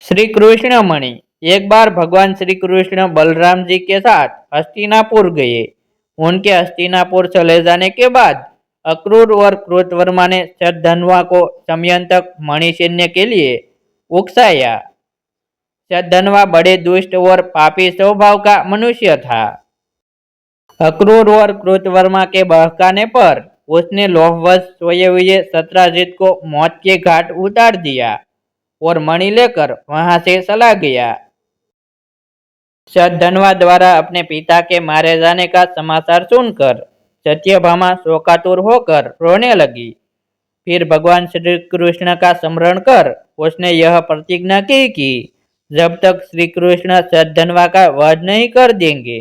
श्री कृष्ण मणि। एक बार भगवान श्री कृष्ण बलराम जी के साथ हस्तिनापुर गए। उनके हस्तिनापुर चले जाने के बाद अक्रूर और कृतवर्मा ने शतधन्वा को समयंतक मणि सैन्य के लिए उकसाया। शतधन्वा बड़े दुष्ट और पापी स्वभाव का मनुष्य था। अक्रूर और कृतवर्मा के बहकाने पर उसने लोभवश सोए हुए सत्राजित को मौत के घाट उतार दिया और मणि लेकर वहां से चला गया। शतधन्वा द्वारा अपने पिता के मारे जाने का समाचार सुनकर सत्यभामा शोकातुर होकर रोने लगी। फिर भगवान श्री कृष्ण का स्मरण कर उसने यह प्रतिज्ञा की कि जब तक श्री कृष्ण शतधन्वा का वध नहीं कर देंगे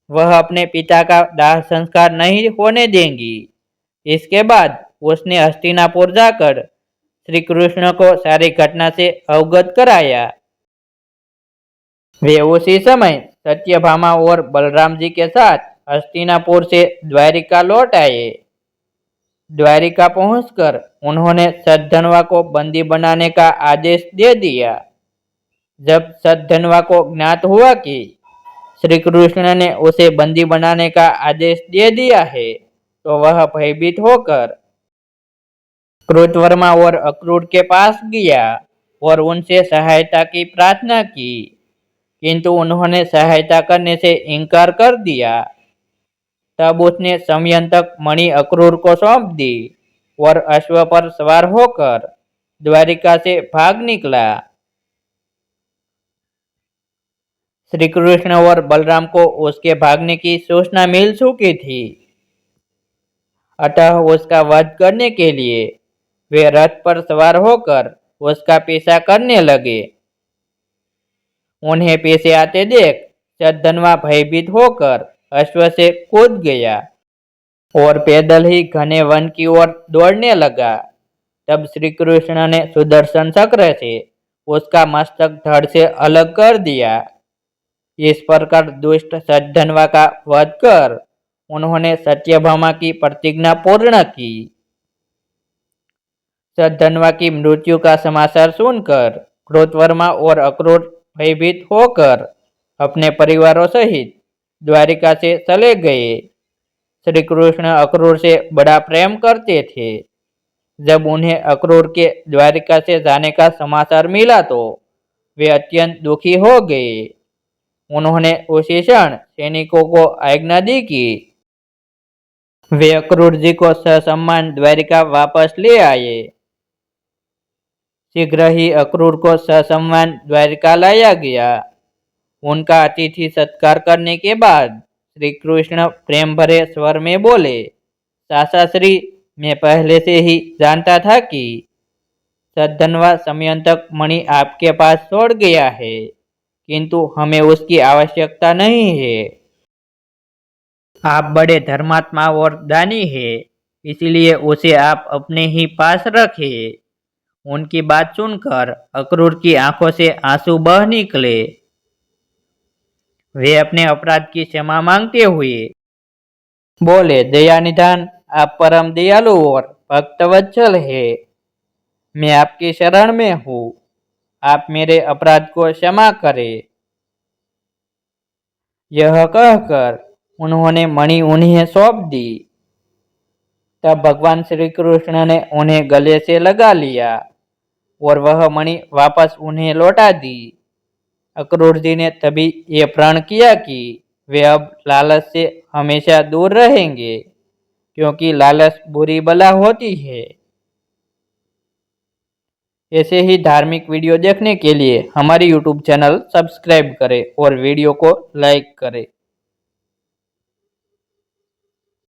वह अपने पिता का दाह संस्कार नहीं होने देंगी। इसके बाद उसने हस्तिनापुर जाकर श्री कृष्ण को सारी घटना से अवगत कराया। वे उसी समय सत्यभामा और बलराम जी के साथ हस्तिनापुर से द्वारिका लौट आए। द्वारिका पहुंचकर उन्होंने शतधन्वा को बंदी बनाने का आदेश दे दिया। जब शतधन्वा को ज्ञात हुआ कि श्री कृष्ण ने उसे बंदी बनाने का आदेश दे दिया है तो वह भयभीत होकर कृतवर्मा और अक्रूर के पास गया और उनसे सहायता की प्रार्थना की, किंतु उन्होंने सहायता करने से इनकार कर दिया। तब उसने समयंतक मणि अक्रूर को सौंप दी और अश्व पर सवार होकर द्वारिका से भाग निकला। श्री कृष्ण और बलराम को उसके भागने की सूचना मिल चुकी थी, अतः उसका वध करने के लिए वे रथ पर सवार होकर उसका पीछा करने लगे। उन्हें पीछे आते देख शतधन्वा भयभीत होकर अश्व से कूद गया और पैदल ही घने वन की ओर दौड़ने लगा। तब श्री कृष्ण ने सुदर्शन चक्र से उसका मस्तक धड़ से अलग कर दिया। इस प्रकार दुष्ट शतधन्वा का वध कर उन्होंने सत्यभामा की प्रतिज्ञा पूर्ण की। शतधन्वा की मृत्यु का समाचार सुनकर कृतवर्मा और अक्रूर भयभीत होकर अपने परिवारों सहित द्वारिका से चले गए। श्री कृष्ण अक्रूर से बड़ा प्रेम करते थे। जब उन्हें अक्रूर के द्वारिका से जाने का समाचार मिला तो वे अत्यंत दुखी हो गए। उन्होंने उसी क्षण सैनिकों को आज्ञा दी कि वे अक्रूर जी को ससम्मान द्वारिका वापस ले आए। शीघ्र ही अक्रूर को ससम्मान द्वारिका लाया गया। उनका अतिथि सत्कार करने के बाद श्री कृष्ण प्रेम भरे स्वर में बोले, चाचा श्री, मैं पहले से ही जानता था कि शतधन्वा समयंतक मणि आपके पास छोड़ गया है, किंतु हमें उसकी आवश्यकता नहीं है। आप बड़े धर्मात्मा और दानी हैं, इसलिए उसे आप अपने ही पास रखें। उनकी बात सुनकर अक्रूर की आंखों से आंसू बह निकले। वे अपने अपराध की क्षमा मांगते हुए बोले, दयानिधान, आप परम दयालु और भक्तवत्सल है। मैं आपकी शरण में हूँ, आप मेरे अपराध को क्षमा करें। यह कहकर उन्होंने मणि उन्हें सौंप दी। तब भगवान श्री कृष्ण ने उन्हें गले से लगा लिया और वह मणि वापस उन्हें लौटा दी। अक्रूर जी ने तभी ये प्रण किया कि वे अब लालच से हमेशा दूर रहेंगे, क्योंकि लालच बुरी बला होती है। ऐसे ही धार्मिक वीडियो देखने के लिए हमारी YouTube चैनल सब्सक्राइब करें और वीडियो को लाइक करें।